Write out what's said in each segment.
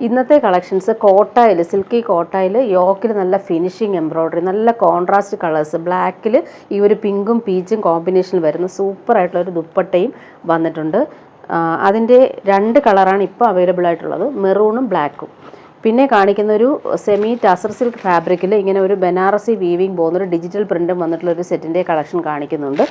ഇന്നത്തെ collections കോട്ടായിൽ, silky കോട്ടായിൽ യോക്കിൽ നല്ല finishing embroidery, നല്ല കോൺട്രാസ്റ്റ് കളേഴ്സ്, ബ്ലാക്കിൽ ഈ ഒരു പിങ്കും പീച്ചും കോമ്പിനേഷൻ വരുന്ന സൂപ്പറായിട്ടുള്ളൊരു ദുപ്പട്ടയും വന്നിട്ടുണ്ട്. അതിൻ്റെ 2 കളറാണ് ഇപ്പോൾ അവൈലബിൾ ആയിട്ടുള്ളത്, മെറൂണും ബ്ലാക്കും. പിന്നെ കാണിക്കുന്ന ഒരു സെമി ടസർ സിൽക്ക് ഫാബ്രിക്കിൽ ഇങ്ങനെ ഒരു ബനാറസി വീവിങ് പോകുന്നൊരു ഡിജിറ്റൽ പ്രിൻറ്റും വന്നിട്ടുള്ളൊരു സെറ്റിൻ്റെ കളക്ഷൻ കാണിക്കുന്നുണ്ട്.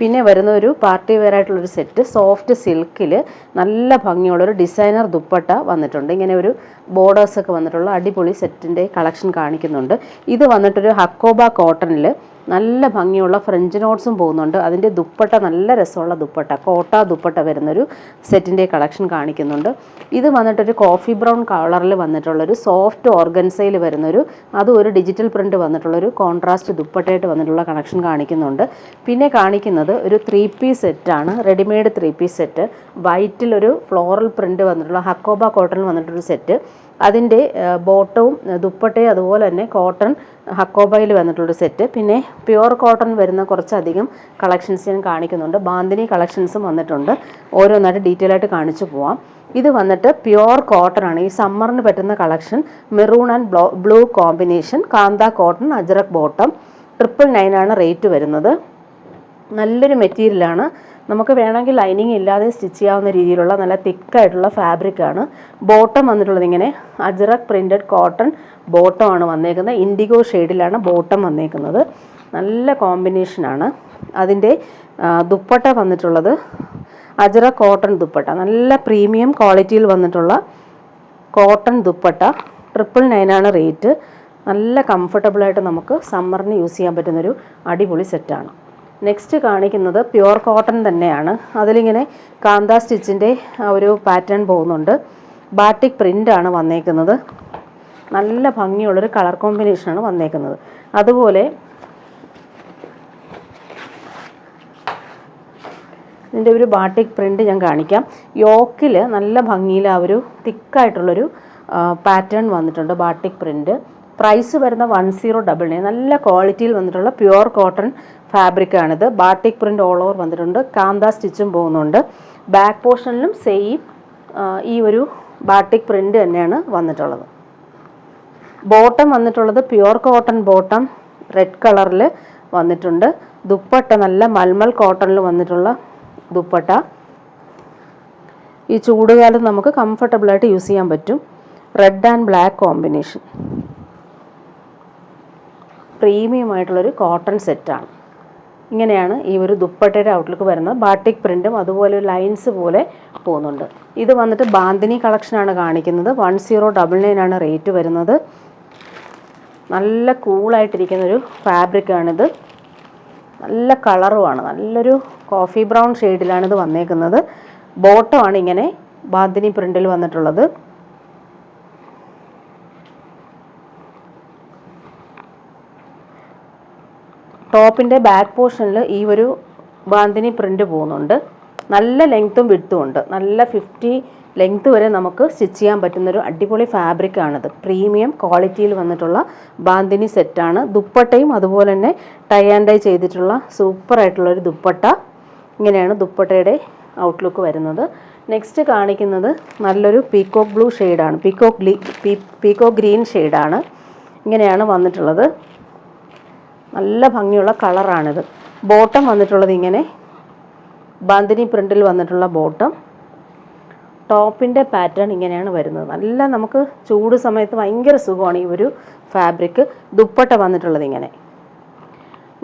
പിന്നെ വരുന്ന ഒരു പാർട്ടി വെയർ ആയിട്ടുള്ളൊരു സെറ്റ് സോഫ്റ്റ് സിൽക്കിൽ നല്ല ഭംഗിയുള്ളൊരു ഡിസൈനർ ദുപ്പട്ട വന്നിട്ടുണ്ട്. ഇങ്ങനെ ഒരു ബോർഡേഴ്സൊക്കെ വന്നിട്ടുള്ള അടിപൊളി സെറ്റിൻ്റെ കളക്ഷൻ കാണിക്കുന്നുണ്ട്. ഇത് വന്നിട്ടൊരു ഹക്കോബ കോട്ടണിൽ നല്ല ഭംഗിയുള്ള ഫ്രഞ്ച് നോട്ട്സും പോകുന്നുണ്ട്. അതിൻ്റെ ദുപ്പട്ട നല്ല രസമുള്ള ദുപ്പട്ട, കോട്ട ദുപ്പട്ട വരുന്നൊരു സെറ്റിൻ്റെ കളക്ഷൻ കാണിക്കുന്നുണ്ട്. ഇത് വന്നിട്ടൊരു കോഫി ബ്രൗൺ കളറിൽ വന്നിട്ടുള്ളൊരു സോഫ്റ്റ് ഓർഗൻസയിൽ വരുന്നൊരു, അതും ഒരു ഡിജിറ്റൽ പ്രിൻറ്റ് വന്നിട്ടുള്ളൊരു കോൺട്രാസ്റ്റ് ദുപ്പട്ടയായിട്ട് വന്നിട്ടുള്ള കളക്ഷൻ കാണിക്കുന്നുണ്ട്. പിന്നെ കാണിക്കുന്നത് ഒരു 3 പീസ് സെറ്റാണ്, റെഡിമെയ്ഡ് 3 പീസ് സെറ്റ്. വൈറ്റിലൊരു ഫ്ലോറൽ പ്രിൻറ്റ് വന്നിട്ടുള്ള ഹക്കോബ കോട്ടണിൽ വന്നിട്ടൊരു സെറ്റ്. അതിൻ്റെ ബോട്ടവും ദുപ്പട്ടയും അതുപോലെ തന്നെ കോട്ടൺ ഹക്കോബയിൽ വന്നിട്ടുള്ളൊരു സെറ്റ്. പിന്നെ പ്യുവർ കോട്ടൺ വരുന്ന കുറച്ചധികം കളക്ഷൻസ് ഞാൻ കാണിക്കുന്നുണ്ട്. ബാന്തിനി കളക്ഷൻസും വന്നിട്ടുണ്ട്. ഓരോന്നായിട്ട് ഡീറ്റെയിൽ ആയിട്ട് കാണിച്ചു പോവാം. ഇത് വന്നിട്ട് പ്യുവർ കോട്ടൺ ആണ്. ഈ സമ്മറിന് പറ്റുന്ന collection, maroon and blue combination, kantha cotton, ajrak bottom. 999 ആണ് റേറ്റ് വരുന്നത്. നല്ലൊരു മെറ്റീരിയലാണ്. നമുക്ക് വേണമെങ്കിൽ ലൈനിങ് ഇല്ലാതെ സ്റ്റിച്ച് ചെയ്യാവുന്ന രീതിയിലുള്ള നല്ല തിക്കായിട്ടുള്ള ഫാബ്രിക്കാണ്. ബോട്ടം വന്നിട്ടുള്ളത് ഇങ്ങനെ അജ്രക് പ്രിൻറ്റഡ് കോട്ടൺ ബോട്ടമാണ് വന്നേക്കുന്നത്. ഇൻഡിഗോ ഷെയ്ഡിലാണ് ബോട്ടം വന്നേക്കുന്നത്. നല്ല കോമ്പിനേഷനാണ്. അതിൻ്റെ ദുപ്പട്ട വന്നിട്ടുള്ളത് അജ്രക് കോട്ടൺ ദുപ്പട്ട, നല്ല പ്രീമിയം ക്വാളിറ്റിയിൽ വന്നിട്ടുള്ള കോട്ടൺ ദുപ്പട്ട. 999 ആണ് റേറ്റ്. നല്ല കംഫർട്ടബിളായിട്ട് നമുക്ക് സമ്മറിന് യൂസ് ചെയ്യാൻ പറ്റുന്നൊരു അടിപൊളി സെറ്റാണ്. നെക്സ്റ്റ് കാണിക്കുന്നത് പ്യുവർ കോട്ടൺ തന്നെയാണ്. അതിലിങ്ങനെ കാന്ത സ്റ്റിച്ചിൻ്റെ ഒരു പാറ്റേൺ പോകുന്നുണ്ട്. ബാട്ടിക് പ്രിൻ്റാണ് വന്നേക്കുന്നത്. നല്ല ഭംഗിയുള്ളൊരു കളർ കോമ്പിനേഷനാണ് വന്നേക്കുന്നത്. അതുപോലെ ഇതിൻ്റെ ഒരു ബാട്ടിക് പ്രിൻ്റ് ഞാൻ കാണിക്കാം. യോക്കിൽ നല്ല ഭംഗിയിൽ ആ ഒരു തിക്കായിട്ടുള്ളൊരു പാറ്റേൺ വന്നിട്ടുണ്ട്, ബാട്ടിക് പ്രിൻ്റ്. പ്രൈസ് വരുന്ന 1099. നല്ല ക്വാളിറ്റിയിൽ വന്നിട്ടുള്ള പ്യുവർ കോട്ടൺ ഫാബ്രിക്കാണിത്. ബാട്ടിക് പ്രിൻ്റ് ഓൾ ഓവർ വന്നിട്ടുണ്ട്. കാന്ത സ്റ്റിച്ചും പോകുന്നുണ്ട്. ബാക്ക് പോർഷനിലും സെയിം ഈ ഒരു ബാട്ടിക് പ്രിൻ്റ് തന്നെയാണ് വന്നിട്ടുള്ളത്. ബോട്ടം വന്നിട്ടുള്ളത് പ്യുവർ കോട്ടൺ ബോട്ടം, റെഡ് കളറിൽ വന്നിട്ടുണ്ട്. ദുപ്പട്ട നല്ല മൽമൽ കോട്ടണിൽ വന്നിട്ടുള്ള ദുപ്പട്ട. ഈ ചൂടുകാലത്ത് നമുക്ക് കംഫർട്ടബിളായിട്ട് യൂസ് ചെയ്യാൻ പറ്റും. Red and black combination. Premium ആയിട്ടുള്ളൊരു കോട്ടൺ സെറ്റാണ്. ഇങ്ങനെയാണ് ഈ ഒരു ദുപ്പട്ടയുടെ ഔട്ട്ലുക്ക് വരുന്നത്. ബാട്ടിക് പ്രിൻറ്റും അതുപോലെ ലൈൻസ് പോലെ പോകുന്നുണ്ട്. ഇത് വന്നിട്ട് ബാന്തിനി കളക്ഷനാണ് കാണിക്കുന്നത്. 1099 ആണ് റേറ്റ് വരുന്നത്. നല്ല കൂളായിട്ടിരിക്കുന്നൊരു ഫാബ്രിക്കാണിത്. നല്ല കളറുമാണ്, നല്ലൊരു കോഫി ബ്രൗൺ ഷെയ്ഡിലാണിത് വന്നേക്കുന്നത്. ബോട്ടമാണ് ഇങ്ങനെ ബാന്തിനി പ്രിൻറ്റിൽ വന്നിട്ടുള്ളത്. ടോപ്പിൻ്റെ ബാക്ക് പോർഷനിൽ ഈ ഒരു ബാന്തിനി പ്രിൻ്റ് പോകുന്നുണ്ട്. നല്ല ലെങ്ത്തും വിഡ്ത്തും ഉണ്ട്. നല്ല 50 ലെങ്ത്ത് വരെ നമുക്ക് സ്റ്റിച്ച് ചെയ്യാൻ പറ്റുന്നൊരു അടിപൊളി ഫാബ്രിക്കാണിത്. പ്രീമിയം ക്വാളിറ്റിയിൽ വന്നിട്ടുള്ള ബാന്തിനി സെറ്റാണ്. ദുപ്പട്ടയും അതുപോലെ തന്നെ ടൈ ആൻഡ് ഡൈ ചെയ്തിട്ടുള്ള സൂപ്പറായിട്ടുള്ളൊരു ദുപ്പട്ട. ഇങ്ങനെയാണ് ദുപ്പട്ടയുടെ ഔട്ട്ലുക്ക് വരുന്നത്. നെക്സ്റ്റ് കാണിക്കുന്നത് നല്ലൊരു പീക്കോക്ക് ബ്ലൂ ഷെയ്ഡാണ്, പീക്കോക്ക് ഗ്രീൻ ഷെയ്ഡാണ്. ഇങ്ങനെയാണ് വന്നിട്ടുള്ളത്. നല്ല ഭംഗിയുള്ള കളറാണിത്. ബോട്ടം വന്നിട്ടുള്ളത് ഇങ്ങനെ ബാന്തിനി പ്രിൻറ്റിൽ വന്നിട്ടുള്ള ബോട്ടം. ടോപ്പിൻ്റെ പാറ്റേൺ ഇങ്ങനെയാണ് വരുന്നത്. നല്ല നമുക്ക് ചൂട് സമയത്ത് ഭയങ്കര സുഖമാണ് ഈ ഒരു ഫാബ്രിക്. ദുപ്പട്ട വന്നിട്ടുള്ളത് ഇങ്ങനെ.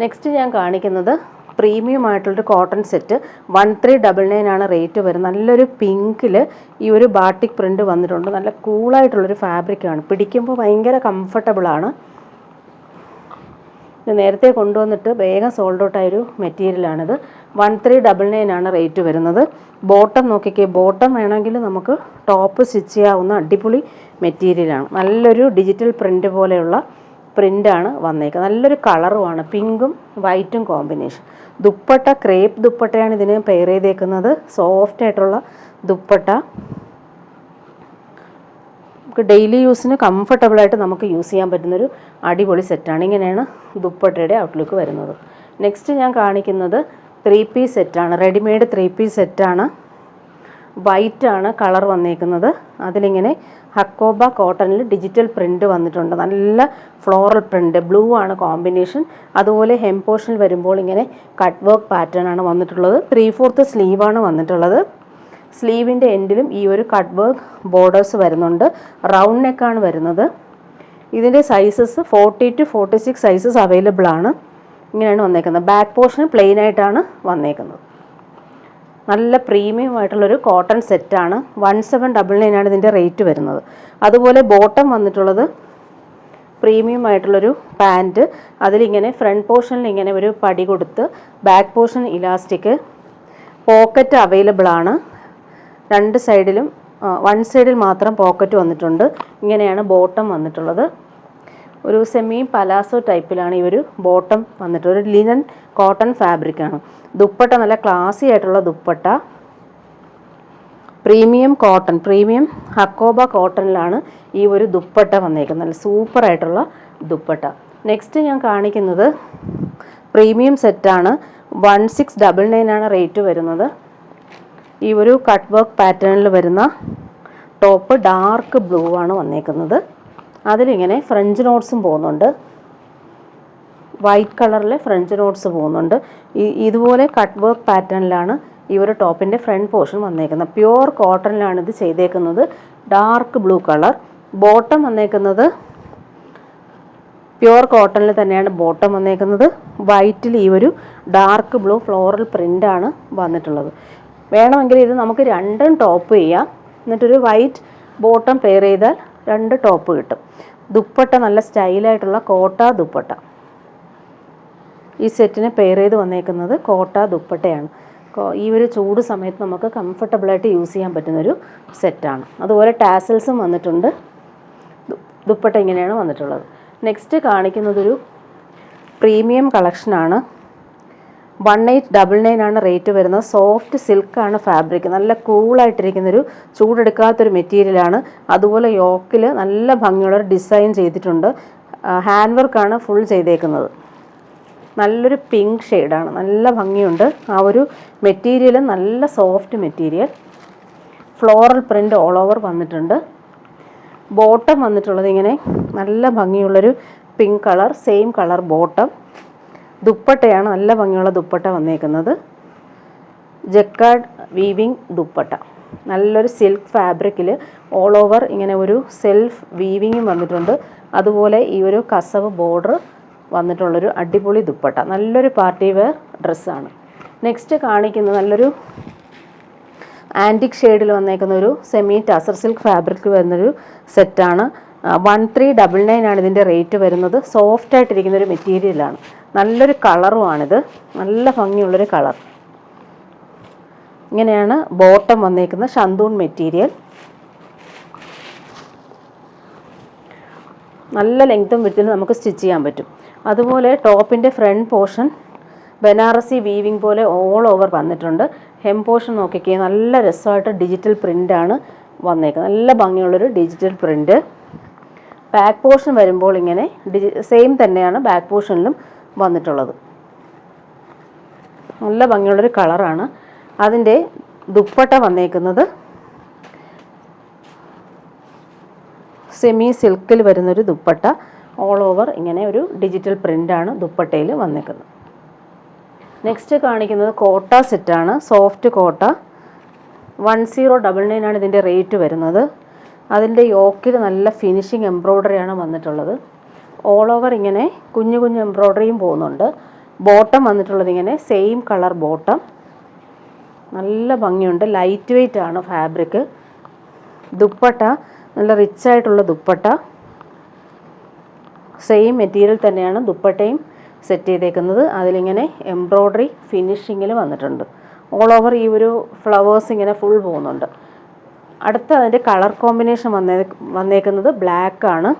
നെക്സ്റ്റ് ഞാൻ കാണിക്കുന്നത് പ്രീമിയം ആയിട്ടുള്ളൊരു കോട്ടൺ സെറ്റ്. 1399 ആണ് റേറ്റ് വരുന്നത്. നല്ലൊരു പിങ്കിൽ ഈ ഒരു ബാട്ടിക് പ്രിൻ്റ് വന്നിട്ടുണ്ട്. നല്ല കൂളായിട്ടുള്ളൊരു ഫാബ്രിക്കാണ്. പിടിക്കുമ്പോൾ ഭയങ്കര കംഫർട്ടബിളാണ്. ഇത് നേരത്തെ കൊണ്ടുവന്നിട്ട് വേഗം സോൾഡ് ഔട്ടായൊരു മെറ്റീരിയലാണിത്. 1399 ആണ് റേറ്റ് വരുന്നത്. ബോട്ടം നോക്കിക്കേ, ബോട്ടം വേണമെങ്കിൽ നമുക്ക് ടോപ്പ് സ്റ്റിച്ച് ചെയ്യാവുന്ന അടിപൊളി മെറ്റീരിയലാണ്. നല്ലൊരു ഡിജിറ്റൽ പ്രിൻ്റ് പോലെയുള്ള പ്രിൻ്റാണ് വന്നേക്കുന്നത്. നല്ലൊരു കളറുമാണ്, പിങ്കും വൈറ്റും കോമ്പിനേഷൻ. ദുപ്പട്ട ക്രേപ്പ് ദുപ്പട്ടയാണ് ഇതിന് പെയർ ചെയ്തേക്കുന്നത്. സോഫ്റ്റ് ആയിട്ടുള്ള ദുപ്പട്ട. നമുക്ക് ഡെയിലി യൂസിന് കംഫർട്ടബിളായിട്ട് നമുക്ക് യൂസ് ചെയ്യാൻ പറ്റുന്നൊരു അടിപൊളി സെറ്റാണ്. ഇങ്ങനെയാണ് ദുപ്പട്ടയുടെ ഔട്ട്ലുക്ക് വരുന്നത്. നെക്സ്റ്റ് ഞാൻ കാണിക്കുന്നത് 3 പീസ് സെറ്റാണ്. റെഡിമെയ്ഡ് 3 പീസ് സെറ്റാണ്. വൈറ്റ് ആണ് കളർ വന്നേക്കുന്നത്. അതിലിങ്ങനെ ഹക്കോബ കോട്ടണിൽ ഡിജിറ്റൽ പ്രിൻ്റ് വന്നിട്ടുണ്ട്. നല്ല ഫ്ലോറൽ പ്രിൻ്റ്, ബ്ലൂ ആണ് കോമ്പിനേഷൻ. അതുപോലെ ഹെം പോർഷനിൽ വരുമ്പോൾ ഇങ്ങനെ കട്ട് വർക്ക് പാറ്റേൺ ആണ് വന്നിട്ടുള്ളത്. 3/4 സ്ലീവാണ് വന്നിട്ടുള്ളത്. സ്ലീവിൻ്റെ എൻഡിലും ഈ ഒരു കട്ട് വർക്ക് ബോർഡേഴ്സ് വരുന്നുണ്ട്. റൗണ്ട് നെക്കാണ് വരുന്നത്. ഇതിൻ്റെ സൈസസ് 40 to 46 സൈസസ് അവൈലബിൾ ആണ്. ഇങ്ങനെയാണ് വന്നേക്കുന്നത്. ബാക്ക് പോർഷൻ പ്ലെയിൻ ആയിട്ടാണ് വന്നേക്കുന്നത്. നല്ല പ്രീമിയം ആയിട്ടുള്ളൊരു കോട്ടൺ സെറ്റാണ്. 1799 ആണ് ഇതിൻ്റെ റേറ്റ് വരുന്നത്. അതുപോലെ ബോട്ടം വന്നിട്ടുള്ളത് പ്രീമിയം ആയിട്ടുള്ളൊരു പാൻറ്റ്. അതിലിങ്ങനെ ഫ്രണ്ട് പോർഷനിൽ ഇങ്ങനെ ഒരു പടി കൊടുത്ത് back portion elastic, pocket available ആണ്. രണ്ട് സൈഡിലും വൺ സൈഡിൽ മാത്രം പോക്കറ്റ് വന്നിട്ടുണ്ട്. ഇങ്ങനെയാണ് ബോട്ടം വന്നിട്ടുള്ളത്. ഒരു സെമി പലാസോ ടൈപ്പിലാണ് ഈ ഒരു ബോട്ടം വന്നിട്ട്. ഒരു ലിനൻ കോട്ടൺ ഫാബ്രിക്കാണ്. ദുപ്പട്ട നല്ല ക്ലാസി ആയിട്ടുള്ള dupatta, premium cotton, premium hakoba കോട്ടണിലാണ് ഈ ഒരു ദുപ്പട്ട വന്നേക്കുന്നത്. നല്ല സൂപ്പറായിട്ടുള്ള ദുപ്പട്ട. നെക്സ്റ്റ് ഞാൻ കാണിക്കുന്നത് പ്രീമിയം സെറ്റാണ്. 1699 ആണ് റേറ്റ് വരുന്നത്. ഈ ഒരു കട്ട് വർക്ക് പാറ്റേണിൽ വരുന്ന ടോപ്പ് ഡാർക്ക് ബ്ലൂ ആണ് വന്നേക്കുന്നത്. അതിലിങ്ങനെ ഫ്രഞ്ച് നോട്ട്സും പോകുന്നുണ്ട്. വൈറ്റ് കളറിൽ ഫ്രഞ്ച് നോട്ട്സ് പോകുന്നുണ്ട്. ഇതുപോലെ കട്ട് വർക്ക് പാറ്റേണിലാണ് ഈ ഒരു ടോപ്പിൻ്റെ ഫ്രണ്ട് പോർഷൻ വന്നേക്കുന്നത്. പ്യുവർ കോട്ടണിലാണ് ഇത് ചെയ്തേക്കുന്നത്. Dark blue colour. ബോട്ടം വന്നേക്കുന്നത് പ്യുവർ കോട്ടണിൽ തന്നെയാണ് ബോട്ടം വന്നേക്കുന്നത്. വൈറ്റിൽ ഈ ഒരു ഡാർക്ക് ബ്ലൂ ഫ്ലോറൽ പ്രിൻ്റാണ് വന്നിട്ടുള്ളത്. വേണമെങ്കിൽ ഇത് നമുക്ക് രണ്ടും ടോപ്പ് ചെയ്യാം. എന്നിട്ടൊരു വൈറ്റ് ബോട്ടം പെയർ ചെയ്താൽ 2 ടോപ്പ് കിട്ടും. ദുപ്പട്ട നല്ല സ്റ്റൈലായിട്ടുള്ള കോട്ട ദുപ്പട്ട. ഈ സെറ്റിന് പെയർ ചെയ്ത് വന്നേക്കുന്നത് കോട്ട ദുപ്പട്ടയാണ്. ഈ ഒരു ചൂട് സമയത്ത് നമുക്ക് കംഫർട്ടബിളായിട്ട് യൂസ് ചെയ്യാൻ പറ്റുന്നൊരു സെറ്റാണ്. അതുപോലെ ടാസൽസും വന്നിട്ടുണ്ട്. ദുപ്പട്ട ഇങ്ങനെയാണ് വന്നിട്ടുള്ളത്. നെക്സ്റ്റ് കാണിക്കുന്നതൊരു പ്രീമിയം കളക്ഷനാണ്. 1899 ആണ് റേറ്റ് വരുന്നത്. സോഫ്റ്റ് സിൽക്കാണ് ഫാബ്രിക്. നല്ല കൂളായിട്ടിരിക്കുന്നൊരു ചൂടെടുക്കാത്തൊരു മെറ്റീരിയലാണ്. അതുപോലെ യോക്കിൽ നല്ല ഭംഗിയുള്ളൊരു ഡിസൈൻ ചെയ്തിട്ടുണ്ട്. ഹാൻഡ് വർക്കാണ് ഫുൾ ചെയ്തേക്കുന്നത്. നല്ലൊരു പിങ്ക് ഷെയ്ഡാണ്. നല്ല ഭംഗിയുണ്ട്. ആ ഒരു മെറ്റീരിയൽ നല്ല soft material. Floral print all over വന്നിട്ടുണ്ട്. ബോട്ടം വന്നിട്ടുള്ളത് ഇങ്ങനെ നല്ല ഭംഗിയുള്ളൊരു pink colour, same colour bottom. ദുപ്പട്ടയാണ് നല്ല ഭംഗിയുള്ള ദുപ്പട്ട വന്നേക്കുന്നത്. Jacquard weaving dupatta. നല്ലൊരു സിൽക്ക് ഫാബ്രിക്കിൽ ഓൾ ഓവർ ഇങ്ങനെ ഒരു സെൽഫ് വീവിങ്ങും വന്നിട്ടുണ്ട്. അതുപോലെ ഈ ഒരു കസവ് ബോർഡർ വന്നിട്ടുള്ളൊരു അടിപൊളി ദുപ്പട്ട. നല്ലൊരു പാർട്ടി വെയർ ഡ്രസ്സാണ്. നെക്സ്റ്റ് കാണിക്കുന്നത് നല്ലൊരു ആൻറ്റിക് ഷെയ്ഡിൽ വന്നേക്കുന്ന ഒരു സെമി ടസർ സിൽക്ക് ഫാബ്രിക് വരുന്നൊരു സെറ്റാണ്. 1399 ആണ് ഇതിൻ്റെ റേറ്റ് വരുന്നത്. സോഫ്റ്റായിട്ടിരിക്കുന്നൊരു മെറ്റീരിയലാണ്. നല്ലൊരു കളറുമാണിത്. നല്ല ഭംഗിയുള്ളൊരു കളർ. ഇങ്ങനെയാണ് ബോട്ടം വന്നേക്കുന്നത്. ഷന്തൂൺ മെറ്റീരിയൽ. നല്ല ലെങ്ത്തും വിഡ്ത്തും നമുക്ക് സ്റ്റിച്ച് ചെയ്യാൻ പറ്റും. അതുപോലെ ടോപ്പിൻ്റെ ഫ്രണ്ട് പോർഷൻ ബനാറസി വീവിങ് പോലെ ഓൾ ഓവർ വന്നിട്ടുണ്ട്. ഹെം പോർഷൻ നോക്കിക്കേ, നല്ല രസമായിട്ട് ഡിജിറ്റൽ പ്രിൻ്റാണ് വന്നേക്കുന്നത്. നല്ല ഭംഗിയുള്ളൊരു ഡിജിറ്റൽ പ്രിൻ്റ്. ബാക്ക് പോർഷൻ വരുമ്പോൾ ഇങ്ങനെ സെയിം തന്നെയാണ് ബാക്ക് പോർഷനിലും വന്നിട്ടുള്ളത്. നല്ല ഭംഗിയുള്ളൊരു കളറാണ്. അതിൻ്റെ ദുപ്പട്ട വന്നേക്കുന്നത് സെമി സിൽക്കിൽ വരുന്നൊരു ദുപ്പട്ട. ഓൾ ഓവർ ഇങ്ങനെ ഒരു ഡിജിറ്റൽ പ്രിൻ്റാണ് ദുപ്പട്ടയിൽ വന്നേക്കുന്നത്. നെക്സ്റ്റ് കാണിക്കുന്നത് കോട്ട സെറ്റാണ്. സോഫ്റ്റ് കോട്ട. 1099 ആണ് ഇതിൻ്റെ റേറ്റ് വരുന്നത്. അതിൻ്റെ യോക്കിൽ നല്ല ഫിനിഷിങ് എംബ്രോയ്ഡറിയാണ് വന്നിട്ടുള്ളത്. ഓൾ ഓവർ ഇങ്ങനെ കുഞ്ഞു കുഞ്ഞു എംബ്രോയ്ഡറിയും പോകുന്നുണ്ട്. ബോട്ടം വന്നിട്ടുള്ളത് ഇങ്ങനെ സെയിം കളർ ബോട്ടം. നല്ല ഭംഗിയുണ്ട്. ലൈറ്റ് വെയ്റ്റ് ആണ് ഫാബ്രിക്. ദുപ്പട്ട നല്ല റിച്ച് ആയിട്ടുള്ള ദുപ്പട്ട. സെയിം മെറ്റീരിയൽ തന്നെയാണ് ദുപ്പട്ടയും സെറ്റ് ചെയ്തേക്കുന്നത്. അതിലിങ്ങനെ എംബ്രോയ്ഡറി ഫിനിഷിങ്ങിൽ വന്നിട്ടുണ്ട്. ഓൾ ഓവർ ഈ ഒരു ഫ്ലവേഴ്സ് ഇങ്ങനെ ഫുൾ പോകുന്നുണ്ട്. അടുത്ത അതിൻ്റെ കളർ കോമ്പിനേഷൻ വന്നേക്കുന്നത് ബ്ലാക്ക് ആണ്.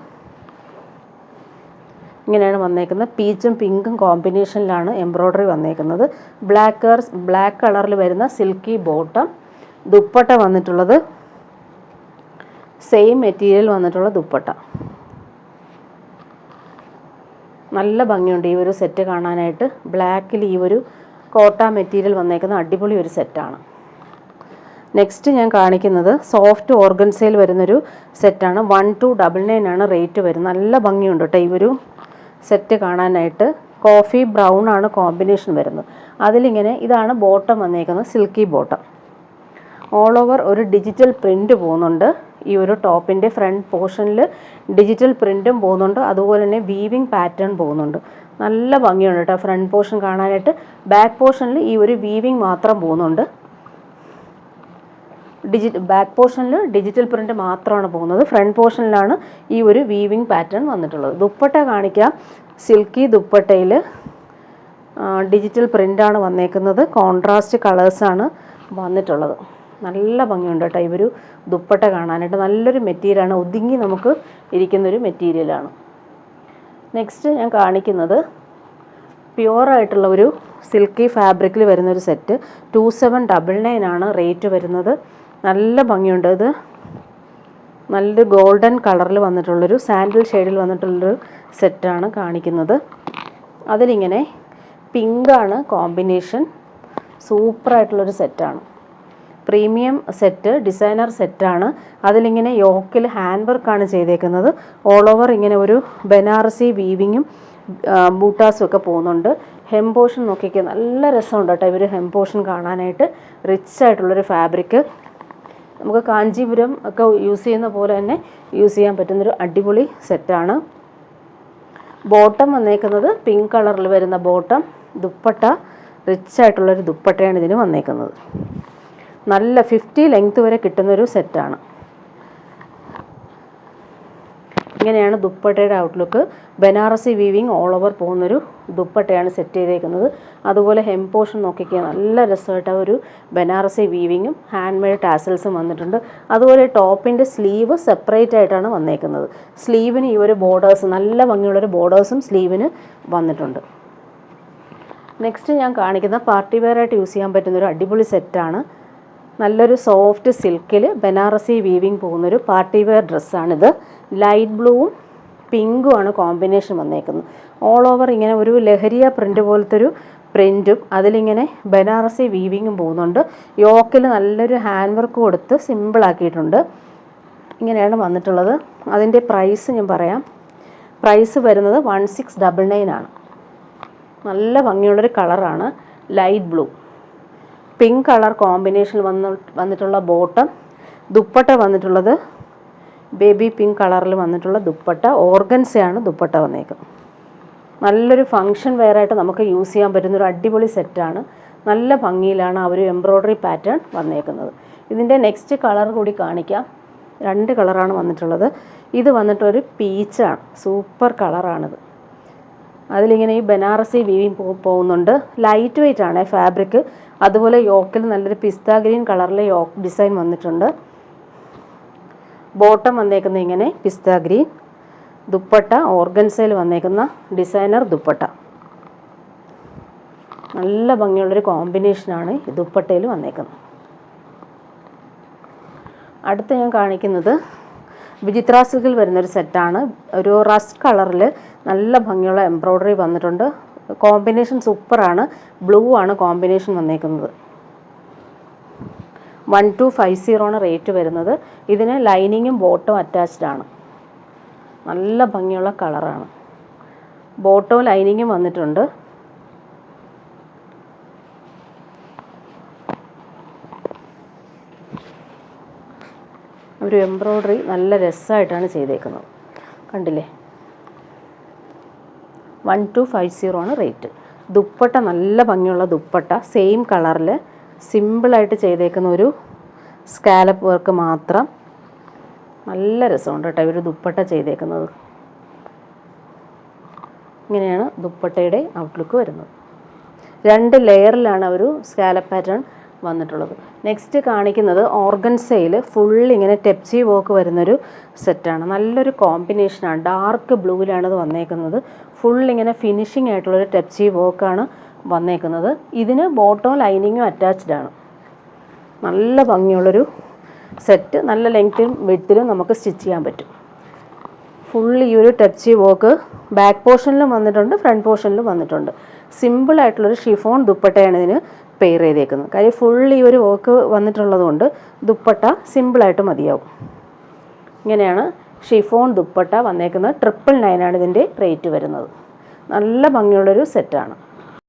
ഇങ്ങനെയാണ് വന്നേക്കുന്നത്. പീച്ചും പിങ്കും കോമ്പിനേഷനിലാണ് എംബ്രോയ്ഡറി വന്നേക്കുന്നത്. ബ്ലാക്ക് കളറിൽ വരുന്ന സിൽക്കി ബോട്ടം. ദുപ്പട്ട വന്നിട്ടുള്ളത് സെയിം മെറ്റീരിയൽ വന്നിട്ടുള്ള ദുപ്പട്ട. നല്ല ഭംഗിയുണ്ട് ഈ ഒരു സെറ്റ് കാണാനായിട്ട്. ബ്ലാക്കിൽ ഈ ഒരു കോട്ട മെറ്റീരിയൽ വന്നേക്കുന്ന അടിപൊളി ഒരു സെറ്റാണ്. നെക്സ്റ്റ് ഞാൻ കാണിക്കുന്നത് സോഫ്റ്റ് ഓർഗൻസയിൽ വരുന്നൊരു സെറ്റാണ്. 1299 ആണ് റേറ്റ് വരുന്നത്. നല്ല ഭംഗിയുണ്ട് കേട്ടോ ഈ ഒരു സെറ്റ് കാണാനായിട്ട്. കോഫി ബ്രൗൺ ആണ് കോമ്പിനേഷൻ വരുന്നത്. അതിലിങ്ങനെ ഇതാണ് ബോട്ടം വന്നേക്കുന്നത്, സിൽക്കി ബോട്ടം. ഓൾ ഓവർ ഒരു ഡിജിറ്റൽ പ്രിൻ്റ് പോകുന്നുണ്ട്. ഈ ഒരു ടോപ്പിൻ്റെ ഫ്രണ്ട് പോർഷനിൽ ഡിജിറ്റൽ പ്രിൻറ്റും പോകുന്നുണ്ട്, അതുപോലെ തന്നെ വീവിങ് പാറ്റേൺ പോകുന്നുണ്ട്. നല്ല ഭംഗിയുണ്ട് കേട്ടോ ഫ്രണ്ട് പോർഷൻ കാണാനായിട്ട്. ബാക്ക് പോർഷനിൽ ഈ ഒരു വീവിങ് മാത്രം പോകുന്നുണ്ട്. ബാക്ക് പോർഷനിൽ ഡിജിറ്റൽ പ്രിൻ്റ് മാത്രമാണ് പോകുന്നത്. ഫ്രണ്ട് പോർഷനിലാണ് ഈ ഒരു വീവിങ് പാറ്റേൺ വന്നിട്ടുള്ളത്. ദുപ്പട്ട കാണിക്കാം. സിൽക്കി ദുപ്പട്ടയിൽ ഡിജിറ്റൽ പ്രിൻ്റാണ് വന്നേക്കുന്നത്. കോൺട്രാസ്റ്റ് കളേഴ്സാണ് വന്നിട്ടുള്ളത്. നല്ല ഭംഗിയുണ്ട് കേട്ടോ ഈ ഒരു ദുപ്പട്ട കാണാനായിട്ട്. നല്ലൊരു മെറ്റീരിയലാണ്, ഒതുങ്ങി നമുക്ക് ഇരിക്കുന്നൊരു മെറ്റീരിയലാണ്. നെക്സ്റ്റ് ഞാൻ കാണിക്കുന്നത് പ്യുവറായിട്ടുള്ള ഒരു സിൽക്കി ഫാബ്രിക്കിൽ വരുന്നൊരു സെറ്റ്. 2799 ആണ് റേറ്റ് വരുന്നത്. നല്ല ഭംഗിയുണ്ട്. ഇത് നല്ലൊരു ഗോൾഡൻ കളറിൽ വന്നിട്ടുള്ളൊരു സാൻഡിൽ ഷെയ്ഡിൽ വന്നിട്ടുള്ളൊരു സെറ്റാണ് കാണിക്കുന്നത്. അതിലിങ്ങനെ പിങ്കാണ് കോമ്പിനേഷൻ. സൂപ്പറായിട്ടുള്ളൊരു സെറ്റാണ്. പ്രീമിയം സെറ്റ്, ഡിസൈനർ സെറ്റാണ്. അതിലിങ്ങനെ യോക്കിൽ ഹാൻഡ് വർക്കാണ് ചെയ്തേക്കുന്നത്. ഓൾ ഓവർ ഇങ്ങനെ ഒരു ബനാറസി വീവിങ്ങും ബൂട്ടാസും ഒക്കെ പോകുന്നുണ്ട്. ഹെം പോർഷൻ നോക്കിയൊക്കെ നല്ല രസമുണ്ട് കേട്ടോ ഇവർ ഹെം പോർഷൻ കാണാനായിട്ട്. റിച്ച് ആയിട്ടുള്ളൊരു ഫാബ്രിക്. നമുക്ക് കാഞ്ചീപുരം ഒക്കെ യൂസ് ചെയ്യുന്ന പോലെ തന്നെ യൂസ് ചെയ്യാൻ പറ്റുന്നൊരു അടിപൊളി സെറ്റാണ്. ബോട്ടം വന്നേക്കുന്നത് പിങ്ക് കളറിൽ വരുന്ന ബോട്ടം. ദുപ്പട്ട റിച്ച് ആയിട്ടുള്ളൊരു ദുപ്പട്ടയാണ് ഇതിന് വന്നേക്കുന്നത്. നല്ല 50 ലെങ്ത് വരെ കിട്ടുന്നൊരു സെറ്റാണ്. ഇങ്ങനെയാണ് ദുപ്പട്ടയുടെ outlook. Banarasi weaving all over പോകുന്നൊരു ദുപ്പട്ടയാണ് സെറ്റ് ചെയ്തേക്കുന്നത്. അതുപോലെ ഹെം പോർഷൻ നോക്കിക്കുക, നല്ല രസമായിട്ട് ഒരു ബനാറസി വീവിങ്ങും ഹാൻഡ് മെയ്ഡ് ടാസൽസും വന്നിട്ടുണ്ട്. അതുപോലെ ടോപ്പിൻ്റെ സ്ലീവ് സെപ്പറേറ്റ് ആയിട്ടാണ് വന്നേക്കുന്നത്. സ്ലീവിന് ഈ ഒരു ബോർഡേഴ്സ്, നല്ല ഭംഗിയുള്ളൊരു ബോർഡേഴ്സും സ്ലീവിന് വന്നിട്ടുണ്ട്. നെക്സ്റ്റ് ഞാൻ കാണിക്കുന്ന പാർട്ടി വെയറായിട്ട് യൂസ് ചെയ്യാൻ പറ്റുന്നൊരു അടിപൊളി സെറ്റാണ്. നല്ലൊരു സോഫ്റ്റ് സിൽക്കിൽ ബനാറസി വീവിങ് പോകുന്നൊരു പാർട്ടി വെയർ ഡ്രസ്സാണിത്. ലൈറ്റ് ബ്ലൂവും പിങ്കുമാണ് കോമ്പിനേഷൻ വന്നേക്കുന്നത്. ഓൾ ഓവർ ഇങ്ങനെ ഒരു ലഹരിയ പ്രിൻ്റ് പോലത്തെ ഒരു പ്രിൻറ്റും അതിലിങ്ങനെ ബനാറസി വീവിങ്ങും പോകുന്നുണ്ട്. യോക്കിൽ നല്ലൊരു ഹാൻഡ് വർക്ക് കൊടുത്ത് സിമ്പിളാക്കിയിട്ടുണ്ട്. ഇങ്ങനെയാണ് വന്നിട്ടുള്ളത്. അതിൻ്റെ പ്രൈസ് ഞാൻ പറയാം. പ്രൈസ് വരുന്നത് 1699 ആണ്. നല്ല ഭംഗിയുള്ളൊരു കളറാണ്. ലൈറ്റ് ബ്ലൂ പിങ്ക് കളർ കോമ്പിനേഷനിൽ വന്നിട്ടുള്ള ബോട്ടം. ദുപ്പട്ട വന്നിട്ടുള്ളത് ബേബി പിങ്ക് കളറിൽ വന്നിട്ടുള്ള ദുപ്പട്ട. ഓർഗൻസയാണ് ദുപ്പട്ട വന്നേക്കുന്നത്. നല്ലൊരു ഫങ്ഷൻ വെയറായിട്ട് നമുക്ക് യൂസ് ചെയ്യാൻ പറ്റുന്നൊരു അടിപൊളി സെറ്റാണ്. നല്ല ഭംഗിയിലാണ് ആ ഒരു എംബ്രോയ്ഡറി പാറ്റേൺ വന്നേക്കുന്നത്. ഇതിൻ്റെ നെക്സ്റ്റ് കളർ കൂടി കാണിക്കാം. 2 കളറാണ് വന്നിട്ടുള്ളത്. ഇത് വന്നിട്ടൊരു പീച്ചാണ്. സൂപ്പർ കളറാണിത്. അതിലിങ്ങനെ ഈ ബനാറസി വീവിങ് പോകുന്നുണ്ട്. ലൈറ്റ് വെയ്റ്റ് ആണ് ഫാബ്രിക്. അതുപോലെ യോക്കിൽ നല്ലൊരു പിസ്ത ഗ്രീൻ കളറിലെ യോക്ക് ഡിസൈൻ വന്നിട്ടുണ്ട്. ബോട്ടം വന്നേക്കുന്നത് ഇങ്ങനെ പിസ്ത ഗ്രീൻ. ദുപ്പട്ട ഓർഗൻസയിൽ വന്നേക്കുന്ന ഡിസൈനർ ദുപ്പട്ട. നല്ല ഭംഗിയുള്ളൊരു കോമ്പിനേഷനാണ് ഈ ദുപ്പട്ടയിൽ വന്നേക്കുന്നത്. അടുത്ത് ഞാൻ കാണിക്കുന്നത് വിചിത്ര സിൽക്കിൽ വരുന്നൊരു സെറ്റാണ്. ഒരു റസ്റ്റ് കളറിൽ നല്ല ഭംഗിയുള്ള എംബ്രോയ്ഡറി വന്നിട്ടുണ്ട്. കോമ്പിനേഷൻ സൂപ്പറാണ്. ബ്ലൂ ആണ് കോമ്പിനേഷൻ വന്നേക്കുന്നത്. 1250 ആണ് റേറ്റ് വരുന്നത്. ഇതിന് ലൈനിങ്ങും ബോട്ടവും അറ്റാച്ച്ഡ് ആണ്. നല്ല ഭംഗിയുള്ള കളറാണ്. ബോട്ടവും ലൈനിങ്ങും വന്നിട്ടുണ്ട്. ഒരു എംബ്രോയ്ഡറി നല്ല രസമായിട്ടാണ് ചെയ്തേക്കുന്നത്. കണ്ടില്ലേ? 1250 ആണ് റേറ്റ്. ദുപ്പട്ട നല്ല ഭംഗിയുള്ള ദുപ്പട്ട. സെയിം കളറിൽ സിമ്പിളായിട്ട് ചെയ്തേക്കുന്ന ഒരു സ്കാലപ്പ് വർക്ക് മാത്രം. നല്ല രസമുണ്ട് കേട്ടോ ഇവർ ദുപ്പട്ട ചെയ്തേക്കുന്നത്. ഇങ്ങനെയാണ് ദുപ്പട്ടയുടെ ഔട്ട്ലുക്ക് വരുന്നത്. 2 ലെയറിലാണ് ഒരു സ്കാലപ്പ് പാറ്റേൺ വന്നിട്ടുള്ളത്. നെക്സ്റ്റ് കാണിക്കുന്നത് ഓർഗൻസയിൽ ഫുൾ ഇങ്ങനെ ടെപ്സി വർക്ക് വരുന്നൊരു സെറ്റാണ്. നല്ലൊരു കോമ്പിനേഷനാണ്. ഡാർക്ക് ബ്ലൂവിലാണ് ഇത് വന്നേക്കുന്നത്. ഫുൾ ഇങ്ങനെ ഫിനിഷിംഗ് ആയിട്ടുള്ളൊരു ടെപ്സി വർക്കാണ് വന്നേക്കുന്നത്. ഇതിന് ബോട്ടവും ലൈനിങ്ങും അറ്റാച്ച്ഡ് ആണ്. നല്ല ഭംഗിയുള്ളൊരു സെറ്റ്. നല്ല ലെങ്ത്തിലും വിഡ്ത്തിലും നമുക്ക് സ്റ്റിച്ച് ചെയ്യാൻ പറ്റും. ഫുൾ ഈ ഒരു ടെപ്സി വർക്ക് ബാക്ക് പോർഷനിലും വന്നിട്ടുണ്ട്, ഫ്രണ്ട് പോർഷനിലും വന്നിട്ടുണ്ട്. സിമ്പിളായിട്ടുള്ളൊരു ഷിഫോൺ ദുപ്പട്ടയാണ് ഇതിന് പെയർ ചെയ്തേക്കുന്നത്. കാര്യം ഫുൾ ഈ ഒരു വർക്ക് വന്നിട്ടുള്ളത് കൊണ്ട് ദുപ്പട്ട സിമ്പിളായിട്ട് മതിയാവും. ഇങ്ങനെയാണ് ഷിഫോൺ ദുപ്പട്ട വന്നേക്കുന്നത്. 999 ഇതിൻ്റെ റേറ്റ് വരുന്നത്. നല്ല ഭംഗിയുള്ളൊരു സെറ്റാണ്.